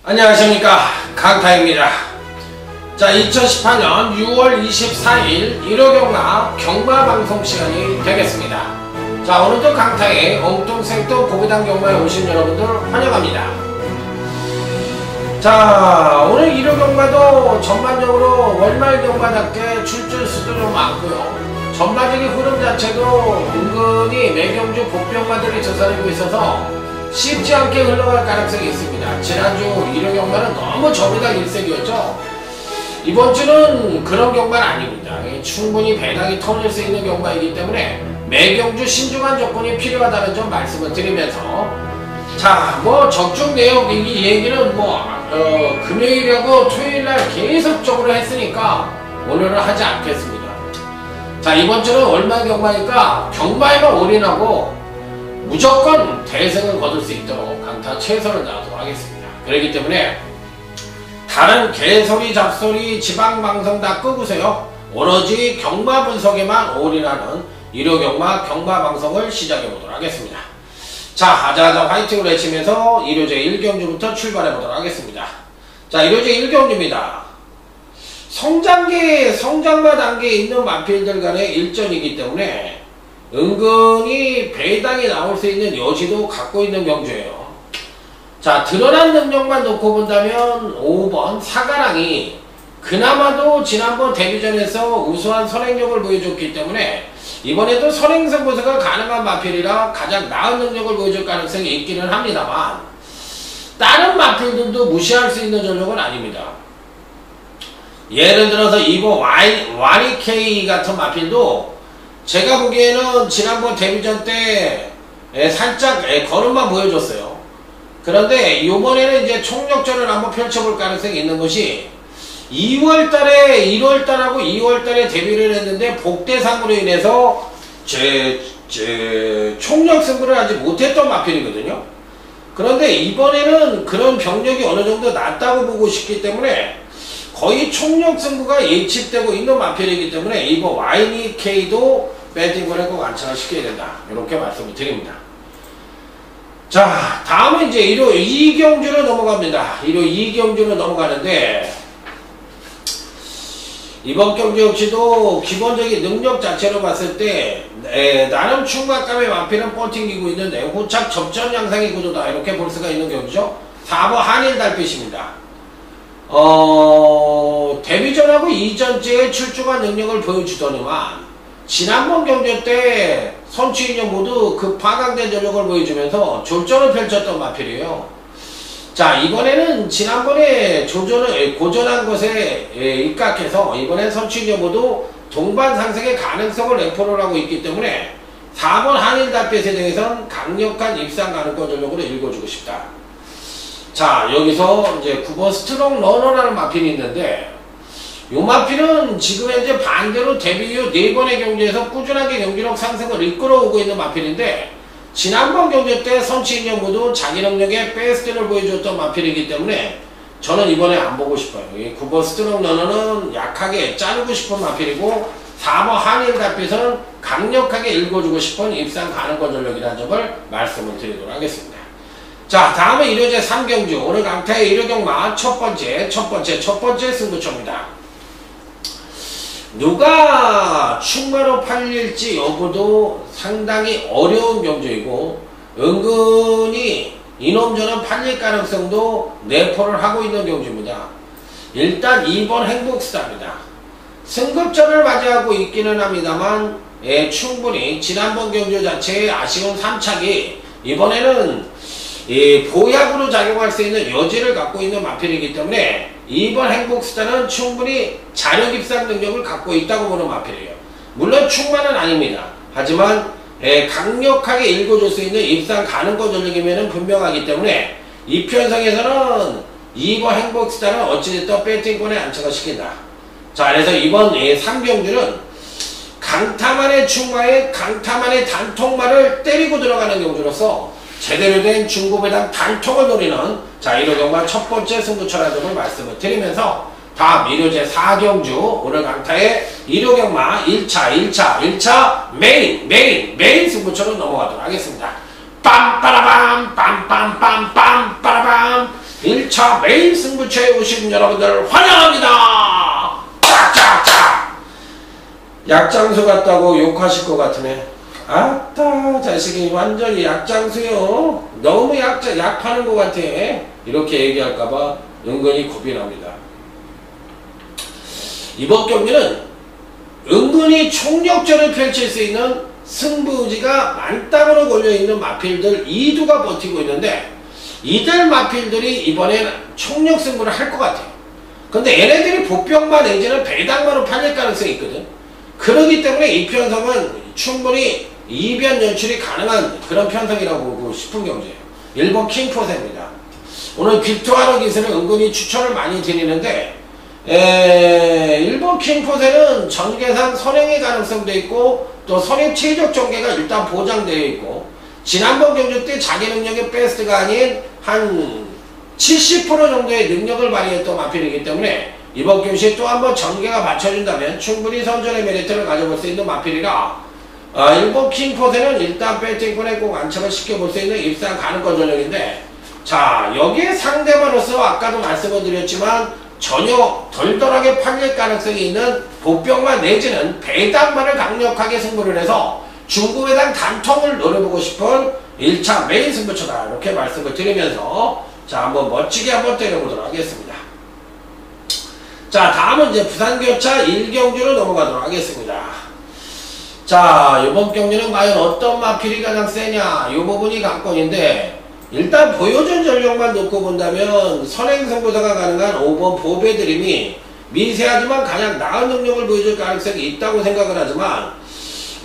안녕하십니까, 강타입니다. 자, 2018년 6월 24일 일요경마 경마방송 시간이 되겠습니다. 자, 오늘도 강타의 엉뚱생뚱 고비당 경마에 오신 여러분들 환영합니다. 자, 오늘 일요경마도 전반적으로 월말 경마답게 출전 수도 좀 많고요. 전반적인 흐름 자체도 은근히 매경주 복병마들이 저사리고 있어서 쉽지 않게 흘러갈 가능성이 있습니다. 지난주 일요경마는 너무 저비당 일색이었죠. 이번 주는 그런 경마는 아닙니다. 충분히 배당이 터질 수 있는 경마이기 때문에 매경주 신중한 조건이 필요하다는 점 말씀을 드리면서, 자, 뭐 적중 내역 이 얘기는 금요일하고 토요일날 계속적으로 했으니까 오늘은 하지 않겠습니다. 자, 이번 주는 월말 경마니까 경마에만 올인하고 무조건 대승을 거둘 수 있도록 강타 최선을 다하도록 하겠습니다. 그렇기 때문에 다른 개소리 잡소리 지방방송 다 끄고서요, 오로지 경마 분석에만 올인하는 일요경마 경마방송을 시작해보도록 하겠습니다. 자, 하자하자 화이팅을 외치면서 일요제 1경주부터 출발해보도록 하겠습니다. 자, 일요제 1경주입니다. 성장마 단계에 있는 마필들 간의 일전이기 때문에 은근히 배당이 나올 수 있는 여지도 갖고 있는 경주예요. 자, 드러난 능력만 놓고 본다면 5번 사가랑이 그나마도 지난번 데뷔전에서 우수한 선행력을 보여줬기 때문에 이번에도 선행승부수가 가능한 마필이라 가장 나은 능력을 보여줄 가능성이 있기는 합니다만, 다른 마필들도 무시할 수 있는 전력은 아닙니다. 예를 들어서 이번 와니케이 같은 마필도 제가 보기에는 지난번 데뷔전 때 살짝 걸음만 보여줬어요. 그런데 이번에는 이제 총력전을 한번 펼쳐볼 가능성이 있는 것이 2월달에 1월달하고 2월달에 데뷔를 했는데 복대상으로 인해서 총력 승부를 하지 못했던 마필이거든요. 그런데 이번에는 그런 병력이 어느 정도 낮다고 보고 싶기 때문에 거의 총력 승부가 예측되고 있는 마필이기 때문에 이번 YNK도 배팅을 꼭 안착을 시켜야 된다, 이렇게 말씀을 드립니다. 자, 다음은 이제 일요 2경주로 넘어갑니다. 일요 2경주로 넘어가는데, 이번 경주 역시도 기본적인 능력 자체로 봤을 때 나름 충각감의 마필은 뻗팅기고 있는데 호착 접전 양상의 구도다, 이렇게 볼 수가 있는 경주죠. 4번 한일 달빛입니다. 데뷔전하고 이전째에 출중한 능력을 보여주더니만 지난번 경주 때 선취인형 모두 파강된 전력을 보여주면서 졸전을 펼쳤던 마필이에요. 자, 이번에는 지난번에 고전한 것에 입각해서 이번엔 선취인형 모두 동반 상승의 가능성을 내포를 하고 있기 때문에 4번 한일 달빛에 대해서는 강력한 입상 가능성 전력으로 읽어주고 싶다. 자, 여기서 이제 9번 스트롱 러너라는 마필이 있는데, 이 마필은 지금 현재 반대로 데뷔 이후 4번의 경주에서 꾸준하게 경기력 상승을 이끌어오고 있는 마필인데, 지난번 경주 때 선취인형 모두 자기 능력의 베스트를 보여줬던 마필이기 때문에 저는 이번에 안 보고 싶어요. 9번 스트롱 러너는 약하게 자르고 싶은 마필이고, 4번 한일 달빛은 강력하게 읽어주고 싶은 입상 가능성 전력이라는 점을 말씀을 드리도록 하겠습니다. 자, 다음은 일요제 3경주, 오늘 강타의 일요경마 첫 번째 승부처입니다. 누가 충마로 팔릴지 여부도 상당히 어려운 경주이고, 은근히 이놈저놈 팔릴 가능성도 내포를 하고 있는 경주입니다. 일단 2번 행복스타입니다. 승급전을 맞이하고 있기는 합니다만 충분히 지난번 경주 자체의 아쉬운 3착이 이번에는 보약으로 작용할 수 있는 여지를 갖고 있는 마필이기 때문에 2번 행복스타는 충분히 자력 입상 능력을 갖고 있다고 보는 마필이에요. 물론 충만은 아닙니다. 하지만 강력하게 읽어줄 수 있는 입상 가능성 전력이면 분명하기 때문에 이 편성에서는 2번 행복스타는 어찌됐든 배팅권에 안착을 시킨다. 자, 그래서 이번 3경주는 강타만의 충마에 강타만의 단통마를 때리고 들어가는 경주로서 제대로 된 중고배당 단통을 노리는, 자, 일요경마 첫 번째 승부처라는 점을 말씀을 드리면서 다음 일요제 4경주 오늘 강타의 일요경마 1차 메인 승부처로 넘어가도록 하겠습니다. 빰빠라밤 빰빰빰빰 빠라밤 1차 메인 승부처에 오신 여러분들 환영합니다. 짝짝짝. 약장수 같다고 욕하실 것 같으네. 아따 자식이 완전히 약장수요. 너무 약 파는 것 같아. 이렇게 얘기할까봐 은근히 겁이 납니다. 이번 경기는 은근히 총력전을 펼칠 수 있는 승부의지가 만땅으로 걸려있는 마필들 2두가 버티고 있는데, 이들 마필들이 이번엔 총력 승부를 할 것 같아요. 근데 얘네들이 보병만 내지는 배당만으로 팔릴 가능성이 있거든. 그러기 때문에 이 편성은 충분히 이변 연출이 가능한 그런 편성이라고 보고 싶은 경기예요. 일본 킹포세입니다. 오늘 귀투하러 기술을 은근히 추천을 많이 드리는데, 일본 킹포세는 전개상 선행의 가능성도 있고 또 선행 최적 전개가 일단 보장되어 있고, 지난번 경주 때 자기 능력의 베스트가 아닌 한 70% 정도의 능력을 발휘했던 마필이기 때문에 이번 경시에 또 한번 전개가 맞춰준다면 충분히 선전의 메리트를 가져볼 수 있는 마필이라, 일본 킹포세는 일단 배팅권에 꼭 안착을 시켜볼 수 있는 입상 가능권 전력인데, 자 여기에 상대만으로서 아까도 말씀을 드렸지만 전혀 덜덜하게 팔릴 가능성이 있는 보병만 내지는 배당만을 강력하게 승부를 해서 중구 배당 단통을 노려보고 싶은 1차 메인 승부처다, 이렇게 말씀을 드리면서 자 한번 멋지게 한번 때려보도록 하겠습니다. 자 다음은 이제 부산교차 1경주로 넘어가도록 하겠습니다. 자 이번 경기는 과연 어떤 마필이 가장 세냐, 이 부분이 관건인데, 일단 보여준 전력만 놓고 본다면 선행승부사가 가능한 5번 보배드림이 미세하지만 가장 나은 능력을 보여줄 가능성이 있다고 생각을 하지만,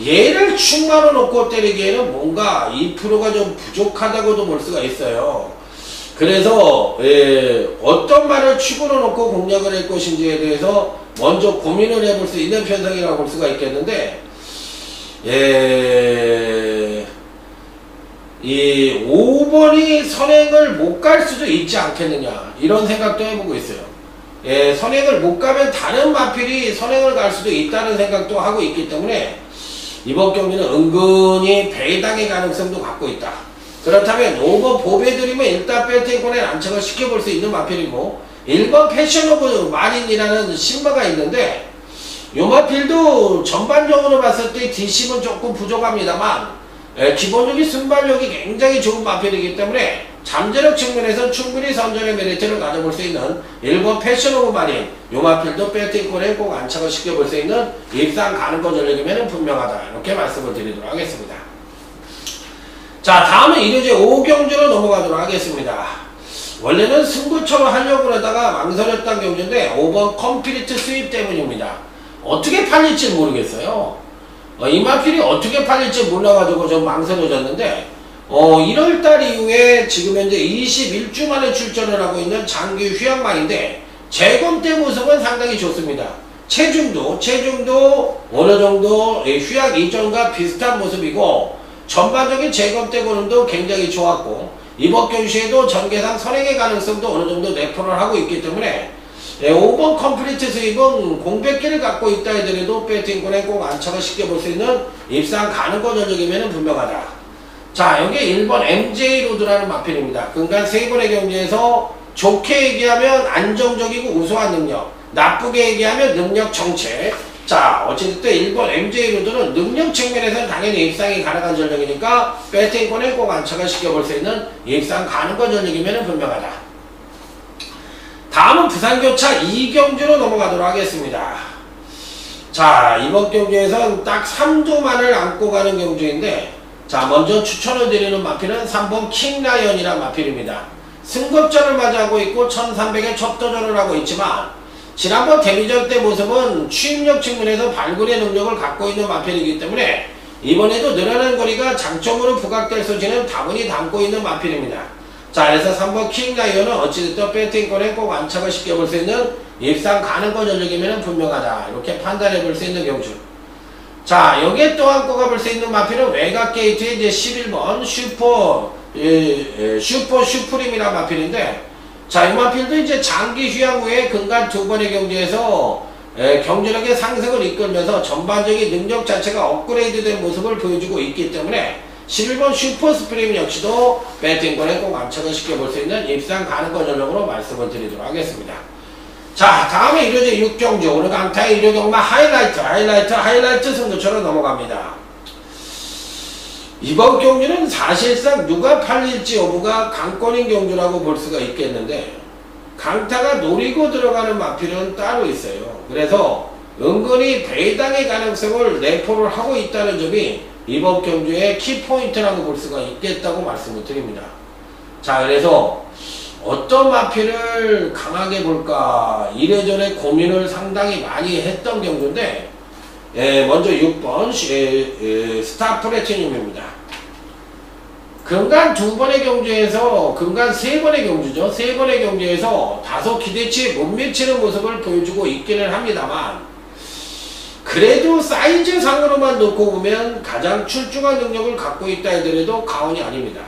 얘를 충만으로 놓고 때리기에는 뭔가 2%가 좀 부족하다고도 볼 수가 있어요. 그래서 어떤 말을 축으로 놓고 공략을 할 것인지에 대해서 먼저 고민을 해볼 수 있는 편성이라고 볼 수가 있겠는데, 이 5번이 선행을 못 갈 수도 있지 않겠느냐, 이런 생각도 해보고 있어요. 선행을 못 가면 다른 마필이 선행을 갈 수도 있다는 생각도 하고 있기 때문에 이번 경기는 은근히 배당의 가능성도 갖고 있다. 그렇다면 5번 보배드림은 일단 배팅권에 안착을 시켜볼 수 있는 마필이고, 1번 패션 오브 마린이라는 신바가 있는데, 요 마필도 전반적으로 봤을 때 뒷심은 조금 부족합니다만 기본적인 순발력이 굉장히 좋은 마필이기 때문에 잠재력 측면에서 충분히 선전의 메리트를 가져볼 수 있는 1번 패션 오브 마린, 요 마필도 배팅권에 꼭 안착을 시켜볼 수 있는 입상 가능권 전력이면 분명하다, 이렇게 말씀을 드리도록 하겠습니다. 자 다음은 1회제 5경주로 넘어가도록 하겠습니다. 원래는 승부처로 하려고 하다가 망설였던 경주인데 5번 컴플리트 수입 때문입니다. 어떻게 팔릴지 모르겠어요. 이 마필이 어떻게 팔릴지 몰라가지고 좀 망설여졌는데, 1월달 이후에 지금 현재 21주 만에 출전을 하고 있는 장기 휴양만인데 재검대 모습은 상당히 좋습니다. 체중도 어느 정도 휴양 이전과 비슷한 모습이고, 전반적인 재검대 고름도 굉장히 좋았고, 이번 경시에도 전개상 선행의 가능성도 어느 정도 내포를 하고 있기 때문에 5번 컴플리트 수입은 공백기를 갖고 있다 하더라도 배팅권에 꼭 안착을 시켜볼 수 있는 입상 가능권 전력이면 분명하다. 자 여기 1번 MJ 로드라는 마필입니다. 근간 3번의 경기에서 좋게 얘기하면 안정적이고 우수한 능력, 나쁘게 얘기하면 능력 정체. 자 어쨌든 1번 MJ 로드는 능력 측면에서는 당연히 입상이 가능한 전력이니까 배팅권에 꼭 안착을 시켜볼 수 있는 입상 가능권 전력이면 분명하다. 다음은 부산교차 2경주로 넘어가도록 하겠습니다. 자 이번 경주에선 딱 3두만을 안고 가는 경주인데, 자 먼저 추천을 드리는 마필은 3번 킹라이언이란 마필입니다. 승급전을 맞이하고 있고 1300의 첫 도전을 하고 있지만, 지난번 데뷔전 때 모습은 추임력 측면에서 발굴의 능력을 갖고 있는 마필이기 때문에 이번에도 늘어난 거리가 장점으로 부각될 소지는 다분히 담고 있는 마필입니다. 자 그래서 3번 킹라이언은 어찌됐든 배팅권에 꼭 안착을 시켜볼 수 있는 입상 가능권 전력이면 분명하다, 이렇게 판단해 볼 수 있는 경주. 자 여기에 또 안고 가볼 수 있는 마필은 외곽게이트의 이제 11번 슈프림이라는 마필인데, 자 이 마필도 이제 장기 휴양 후에 근간 2번의 경기에서 경제력의 상승을 이끌면서 전반적인 능력 자체가 업그레이드된 모습을 보여주고 있기 때문에 11번 슈퍼스프림 역시도 배팅권에 꼭 안착을 시켜볼 수 있는 입상 가능권 전력으로 말씀을 드리도록 하겠습니다. 자, 다음에 일요제 6경주 오늘 강타의 일요경마 하이라이트 승부처럼 넘어갑니다. 이번 경주는 사실상 누가 팔릴지 여부가 강권인 경주라고 볼 수가 있겠는데 강타가 노리고 들어가는 마필은 따로 있어요. 그래서 은근히 배당의 가능성을 내포를 하고 있다는 점이 이번 경주의 키포인트라고 볼 수가 있겠다고 말씀을 드립니다. 자, 그래서 어떤 마필을 강하게 볼까 이래저래 고민을 상당히 많이 했던 경주인데 먼저 6번 스타 플래티늄입니다. 금간 2번의 경주에서 금간 3번의 경주죠. 3번의 경주에서 다소 기대치에 못 미치는 모습을 보여주고 있기는 합니다만 그래도 사이즈 상으로만 놓고 보면 가장 출중한 능력을 갖고 있다 하더라도 과언이 아닙니다.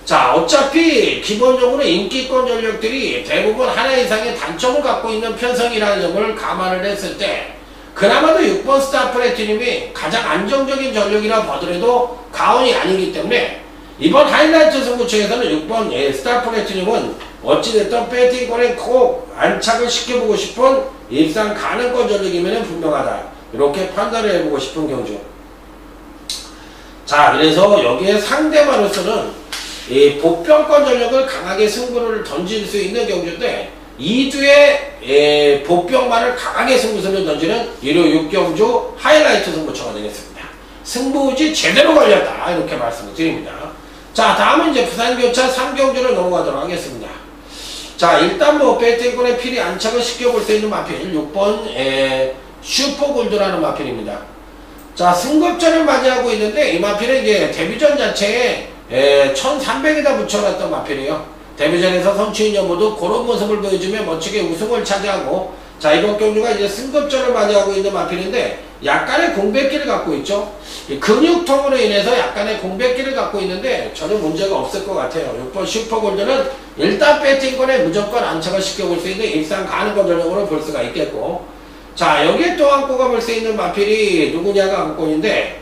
자, 어차피 기본적으로 인기권 전력들이 대부분 하나 이상의 단점을 갖고 있는 편성이라는 점을 감안을 했을 때 그나마도 6번 스타 플래티늄이 가장 안정적인 전력이라 보더라도 과언이 아니기 때문에 이번 하이라이트 승부처에서는 6번 스타 플래티늄은 어찌됐든 배팅권에 꼭 안착을 시켜보고 싶은 입상 가능권 전력이면 분명하다. 이렇게 판단을 해보고 싶은 경주. 자, 그래서 여기에 상대마로서는 이 보병권 전력을 강하게 승부를 던질 수 있는 경주인데 2주에 보병만을 강하게 승부수를 던지는 1호 6경주 하이라이트 승부처가 되겠습니다. 승부지 제대로 걸렸다 이렇게 말씀을 드립니다. 자, 다음은 이제 부산교차 3경주로 넘어가도록 하겠습니다. 자, 일단 뭐 배팅권에 필히 안착을 시켜볼 수 있는 마필 6번 슈퍼골드라는 마필입니다. 자, 승급전을 맞이하고 있는데 이 마필은 이제 데뷔전 자체에 1300에다 붙여놨던 마필이에요. 데뷔전에서 선취인 여부도 그런 모습을 보여주며 멋지게 우승을 차지하고 자, 이번 경주가 이제 승급전을 맞이하고 있는 마필인데 약간의 공백기를 갖고 있죠. 근육통으로 인해서 약간의 공백기를 갖고 있는데 전혀 문제가 없을 것 같아요. 6번 슈퍼골드는 일단 배팅권에 무조건 안착을 시켜볼 수 있는 입상 가능권 전력으로 볼 수가 있겠고 자, 여기에 또 안고 가볼 수 있는 마필이 누구냐가 안건인데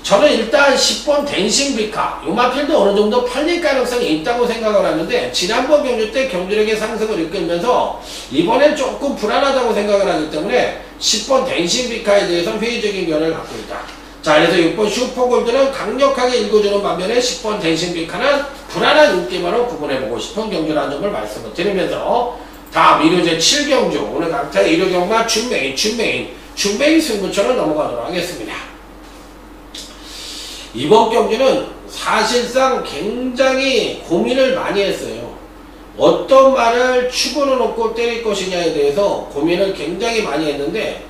저는 일단 10번 댄싱비카 이 마필도 어느 정도 팔릴 가능성이 있다고 생각을 하는데 지난번 경주 때 경주력의 상승을 이끌면서 이번엔 조금 불안하다고 생각을 하기 때문에 10번 댄싱비카에 대해서 회의적인 견해를 갖고 있다. 자, 그래서 6번 슈퍼골드는 강력하게 읽어주는 반면에 10번 댄싱비카는 불안한 인기만으로 구분해보고 싶은 경주라는 점을 말씀을 드리면서 다음 일요제 7경주 오늘 강타 일요경마 준메인 승부처럼 넘어가도록 하겠습니다. 이번 경주는 사실상 굉장히 고민을 많이 했어요. 어떤 말을 축으로 놓고 때릴 것이냐에 대해서 고민을 굉장히 많이 했는데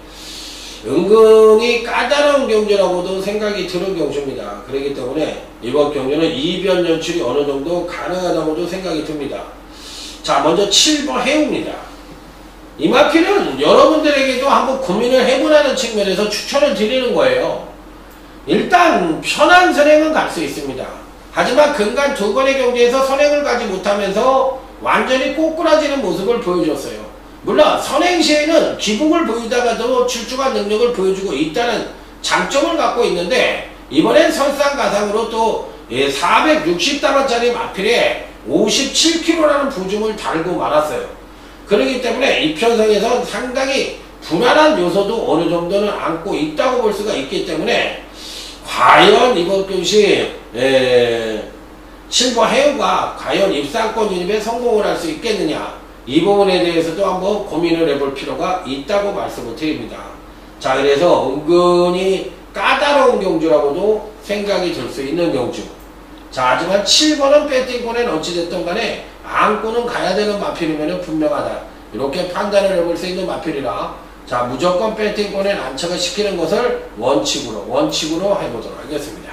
은근히 까다로운 경주라고도 생각이 드는 경주입니다. 그렇기 때문에 이번 경주는 이변 연출이 어느 정도 가능하다고도 생각이 듭니다. 자, 먼저 7번 해우입니다. 이 마필은 여러분들에게도 한번 고민을 해보라는 측면에서 추천을 드리는 거예요. 일단 편한 선행은 갈 수 있습니다. 하지만 근간 2번의 경주에서 선행을 가지 못하면서 완전히 꼬꾸라지는 모습을 보여줬어요. 물론 선행 시에는 기복을 보이다가도 출중한 능력을 보여주고 있다는 장점을 갖고 있는데 이번엔 설상가상으로 또 460담화짜리 마필에 57kg라는 부중을 달고 말았어요. 그렇기 때문에 이 편성에선 상당히 불안한 요소도 어느 정도는 안고 있다고 볼 수가 있기 때문에 과연 이번 경시 7번 해우가 과연 입상권 진입에 성공을 할 수 있겠느냐 이 부분에 대해서도 한번 고민을 해볼 필요가 있다고 말씀을 드립니다. 자, 그래서 은근히 까다로운 경주라고도 생각이 들 수 있는 경주. 자, 하지만 7번은 배팅권엔 어찌됐든 간에 안고는 가야 되는 마필이면 분명하다. 이렇게 판단을 해볼 수 있는 마필이라 자, 무조건 배팅권에 안착을 시키는 것을 원칙으로 해보도록 하겠습니다.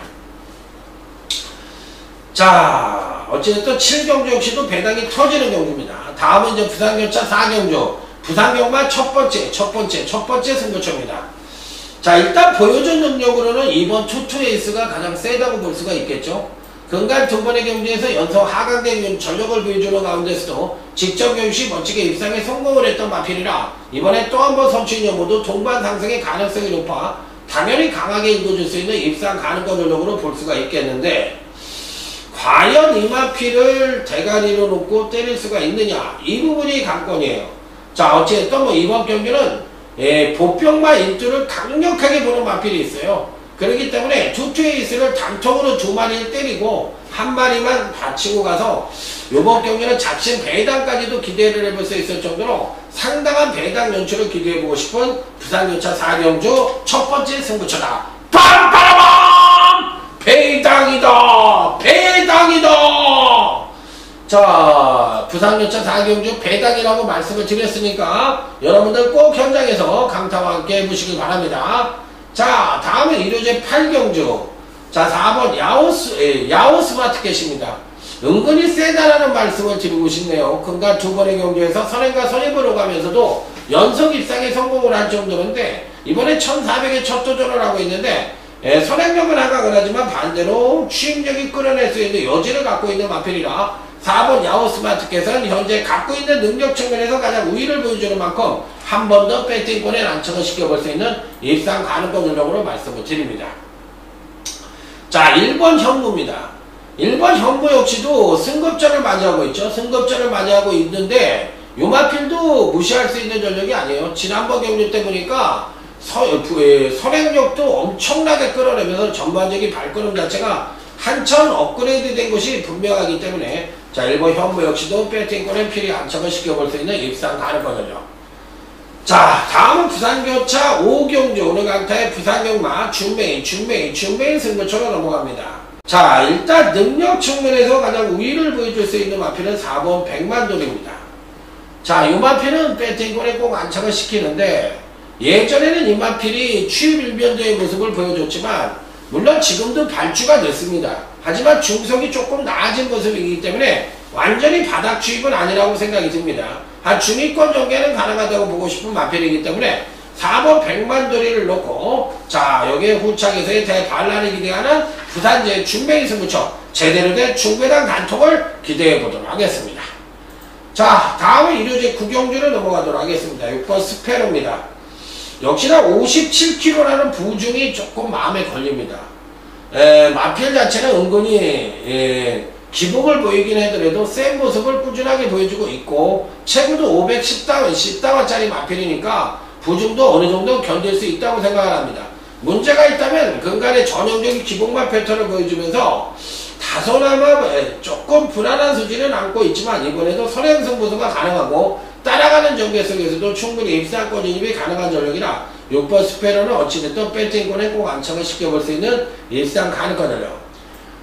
자, 어찌됐든 7경주 역시도 배당이 터지는 경주입니다. 다음은 이제 부산교차 4경주. 부산경마 첫 번째 승부처입니다. 자, 일단 보여준 능력으로는 이번 투투에이스가 가장 세다고 볼 수가 있겠죠. 근간 2번의 경주에서 연속 하강된 전력을 보여주는 가운데서도 직접 경시 멋지게 입상에 성공을 했던 마필이라 이번에 또 한 번 선취인 여부도 동반 상승의 가능성이 높아 당연히 강하게 읽어줄 수 있는 입상 가능권 전력으로 볼 수가 있겠는데, 과연 이마피를 대가리로 놓고 때릴 수가 있느냐, 이 부분이 관건이에요. 자, 어쨌든 뭐 이번 경기는 보병마 일두를 강력하게 보는 마필이 있어요. 그렇기 때문에 투투에이스를 단통으로 두 마리를 때리고 한 마리만 받치고 가서 이번 경기는 자신 배당까지도 기대를 해볼 수 있을 정도로 상당한 배당 연출을 기대해보고 싶은 부산교차 4경주 첫 번째 승부처다. 빰빠라밤! 배당이다! 배당이다! 자, 부산교차 4경주 배당이라고 말씀을 드렸으니까 여러분들 꼭 현장에서 강타와 함께 해보시길 바랍니다. 자, 다음은 일요제 8경주. 자, 4번 야오스마트켓입니다. 은근히 세다라는 말씀을 드리고 싶네요. 그러니까 두 번의 경주에서 선행과 선입으로 가면서도 연속 입상에 성공을 한 정도인데, 이번에 1400의 첫 도전을 하고 있는데, 선행력은 하강을 하지만 반대로 추임력이 끌어낼 수 있는 여지를 갖고 있는 마필이라 4번 야오스마트켓은 현재 갖고 있는 능력 측면에서 가장 우위를 보여주는 만큼 한 번 더 배팅권에 난처를 시켜볼 수 있는 입상 가능권 전력으로 말씀을 드립니다. 자, 1번 현무입니다. 1번 현무 역시도 승급전을 맞이하고 있죠. 승급전을 맞이하고 있는데 요마필도 무시할 수 있는 전력이 아니에요. 지난번 경주 때 보니까 선행력도 엄청나게 끌어내면서 전반적인 발걸음 자체가 한참 업그레이드 된 것이 분명하기 때문에, 자, 1번 현무 역시도 배팅권에 필히 안착을 시켜볼 수 있는 입상 가능권 전력. 자, 다음은 부산교차 5경주 오늘 강타의 부산경마 준메인 승부처로 넘어갑니다. 자, 일단 능력 측면에서 가장 우위를 보여줄 수 있는 마필은 4번 백만돌입니다. 자, 이 마필은 배팅권에 꼭 안착을 시키는데, 예전에는 이 마필이 취입일변도의 모습을 보여줬지만 물론 지금도 발주가 늦습니다. 하지만 중속이 조금 나아진 모습이기 때문에 완전히 바닥 취입은 아니라고 생각이 듭니다. 한 중위권 전개는 가능하다고 보고 싶은 마필이기 때문에 4번 백만돌이를 놓고, 자, 여기에 후창에서의 대반란을 기대하는 부산제 준메인 승부처 제대로 된 중배당 단톡을 기대해 보도록 하겠습니다. 자, 다음은 일요제 9경주로 넘어가도록 하겠습니다. 6번 스페로입니다. 역시나 57kg라는 부중이 조금 마음에 걸립니다. 마필 자체는 은근히 기복을 보이긴 하더라도 센 모습을 꾸준하게 보여주고 있고, 체구도 510다와짜리 마필이니까 부중도 어느 정도 견딜 수 있다고 생각을 합니다. 문제가 있다면 근간의 전형적인 기복만 패턴을 보여주면서 다소나마 조금 불안한 수지는 안고 있지만 이번에도 선행승부수가 가능하고 따라가는 전개 속에서도 충분히 입상권 진입이 가능한 전력이라 6번 스페러는 어찌됐든 배팅권에 꼭 안착을 시켜볼 수 있는 입상 가능한 전력.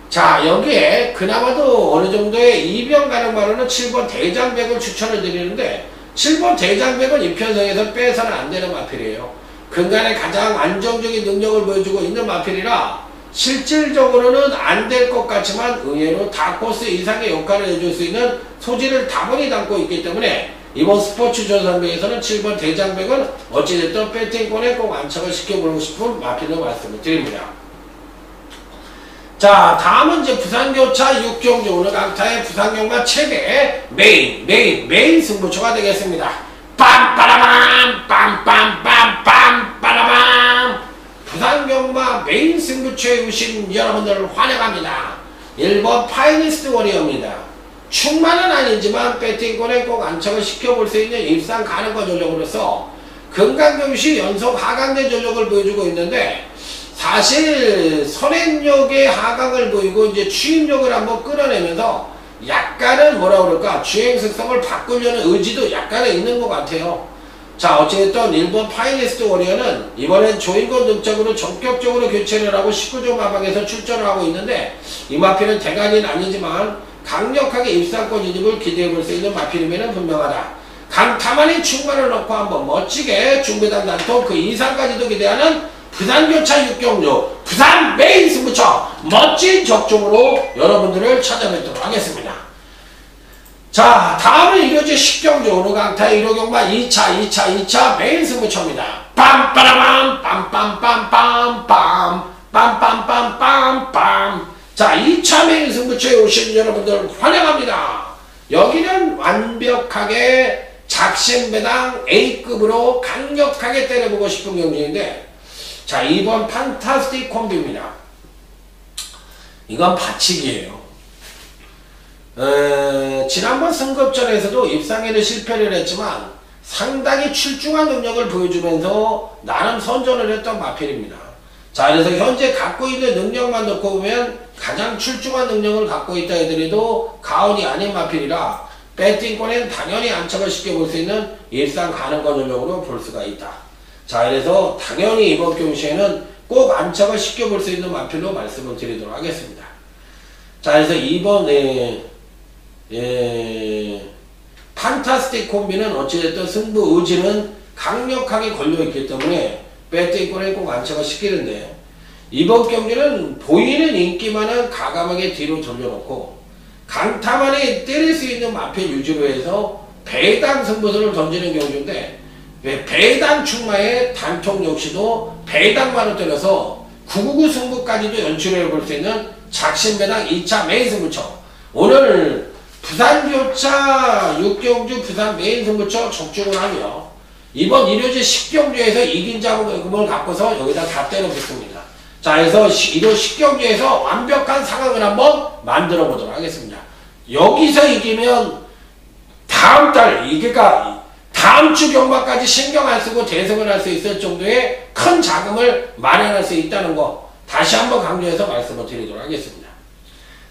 자, 여기에 그나마도 어느 정도의 이변 가능바로는 7번 대장백을 추천을 드리는데, 7번 대장백은 이 편성에서 빼서는 안 되는 마필이에요. 근간에 가장 안정적인 능력을 보여주고 있는 마필이라 실질적으로는 안 될 것 같지만 의외로 다코스 이상의 역할을 해줄 수 있는 소질을 다분히 담고 있기 때문에 이번 스포츠 전선배에서는 7번 대장백은 어찌됐든 배팅권에 꼭 안착을 시켜보고 싶은 마필로 말씀을 드립니다. 자, 다음은 이제 부산교차 6경주 오늘 강타의 부산경마 최대 메인 승부처가 되겠습니다. 빰빠라밤 빰빰빰빰 빠라밤. 부산경마 메인 승부처에 오신 여러분들을 환영합니다. 1번 파이니스트 워리어입니다. 충만은 아니지만 배팅권에 꼭 안착을 시켜볼 수 있는 입상 가능한 전력으로서 금강경시 연속 하강된 전력을 보여주고 있는데, 사실 선행력의 하강을 보이고 이제 추임력을 한번 끌어내면서 약간은 뭐라 그럴까 주행습성을 바꾸려는 의지도 약간은 있는 것 같아요. 자, 어쨌든 1번 파이니스트 워리어는 이번엔 조인권 등적으로 전격적으로 교체를 하고 19종 마방에서 출전을 하고 있는데, 이 마필은 대간이는 아니지만 강력하게 입상권 진입을 기대해볼 수 있는 마필임에는 분명하다. 강타만의 충만을 넣고 한번 멋지게 중배당 단통 그 이상까지도 기대하는 부산교차 6경주 부산 메인 승부처 멋진 적중으로 여러분들을 찾아뵙도록 하겠습니다. 자, 다음은 일요제 10경주 오늘 강타 1호경마 2차 메인 승부처입니다. 빰빠라밤 빰빰빰빰빰 빰빰빰빰빰. 자, 2차 메인 승부처에 오신 여러분들 환영합니다. 여기는 완벽하게 작심배당 A급으로 강력하게 때려보고 싶은 경기인데, 자, 2번 판타스틱 콤비입니다. 이건 받치기예요. 지난번 승급전에서도 입상에는 실패를 했지만 상당히 출중한 능력을 보여주면서 나름 선전을 했던 마필입니다. 자, 그래서 현재 갖고 있는 능력만 놓고 보면 가장 출중한 능력을 갖고 있다 해더라도 가온이 아닌 마필이라 배팅권엔 당연히 안착을 시켜볼 수 있는 일상 가능한 전력으로 볼 수가 있다. 자, 그래서 당연히 이번 경시에는 꼭 안착을 시켜볼 수 있는 마필로 말씀을 드리도록 하겠습니다. 자, 그래서 이번에 판타스틱 콤비는 어찌됐든 승부 의지는 강력하게 걸려있기 때문에 배팅권에 꼭 안착을 시키는데, 이번 경기는 보이는 인기만은 가감하게 뒤로 돌려놓고 강타만에 때릴 수 있는 마필 유지로 해서 배당 승부수를 던지는 경기인데, 배당 출마의 단통 역시도 배당만을 때려서 999 승부까지도 연출해 볼 수 있는 작심배당 2차 메인 승부처. 오늘 부산교차 6경주 부산 메인 승부처 적중을 하며 이번 1호제 10경주에서 이긴 자금을 갖고서 여기다 다 때려붓습니다. 자, 그래서 1호 10경주에서 완벽한 상황을 한번 만들어 보도록 하겠습니다. 여기서 이기면 다음 주 경마까지 신경 안 쓰고 대승을 할 수 있을 정도의 큰 자금을 마련할 수 있다는 거 다시 한번 강조해서 말씀을 드리도록 하겠습니다.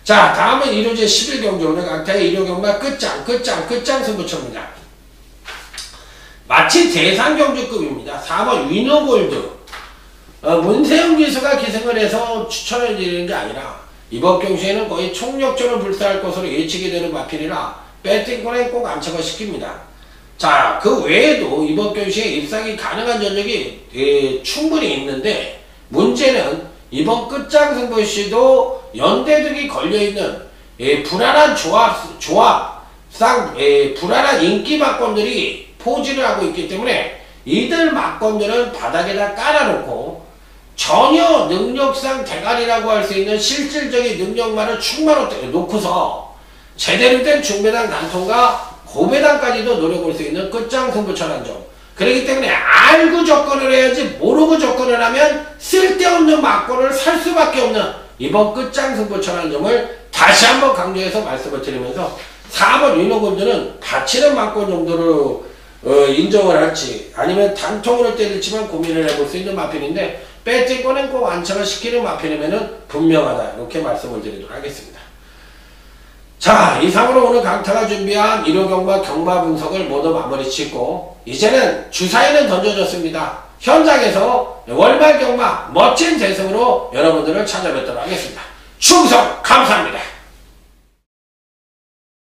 자, 다음은 1호제 11경주 오늘 강타의 1호 경마 끝장 승부처입니다. 마치 대상경주급입니다. 4번 위너골드. 문세영 기수가 기승을 해서 추천을 드리는 게 아니라 이번 경시에는 거의 총력전을 불사할 것으로 예측이 되는 마필이라 배팅권에 꼭 안착을 시킵니다. 자, 그 외에도 이번 경시에 입상이 가능한 전력이 충분히 있는데, 문제는 이번 끝장 승부시도 연대득이 걸려있는 불안한 조합상 불안한 인기 막건들이 포진을 하고 있기 때문에 이들 막건들은 바닥에다 깔아놓고 전혀 능력상 대가리라고 할 수 있는 실질적인 능력만을 충만으로 놓고서 제대로 된 중배당 단통과 고배당까지도 노려볼 수 있는 끝장 승부처라는 점. 그렇기 때문에 알고 접근을 해야지 모르고 접근을 하면 쓸데없는 막권을 살 수밖에 없는 이번 끝장 승부처라는 점을 다시 한번 강조해서 말씀을 드리면서 4번 위너골드는 받치는 막권 정도로 인정을 할지 아니면 단통으로 때릴지만 고민을 해볼 수 있는 마필인데, 배팅권은 꼭 안착을 시키는 마필이면은 분명하다, 이렇게 말씀을 드리도록 하겠습니다. 자, 이상으로 오늘 강타가 준비한 1호 경마 분석을 모두 마무리 짓고 이제는 주사위는 던져졌습니다. 현장에서 월말 경마 멋진 대승으로 여러분들을 찾아뵙도록 하겠습니다. 충성 감사합니다.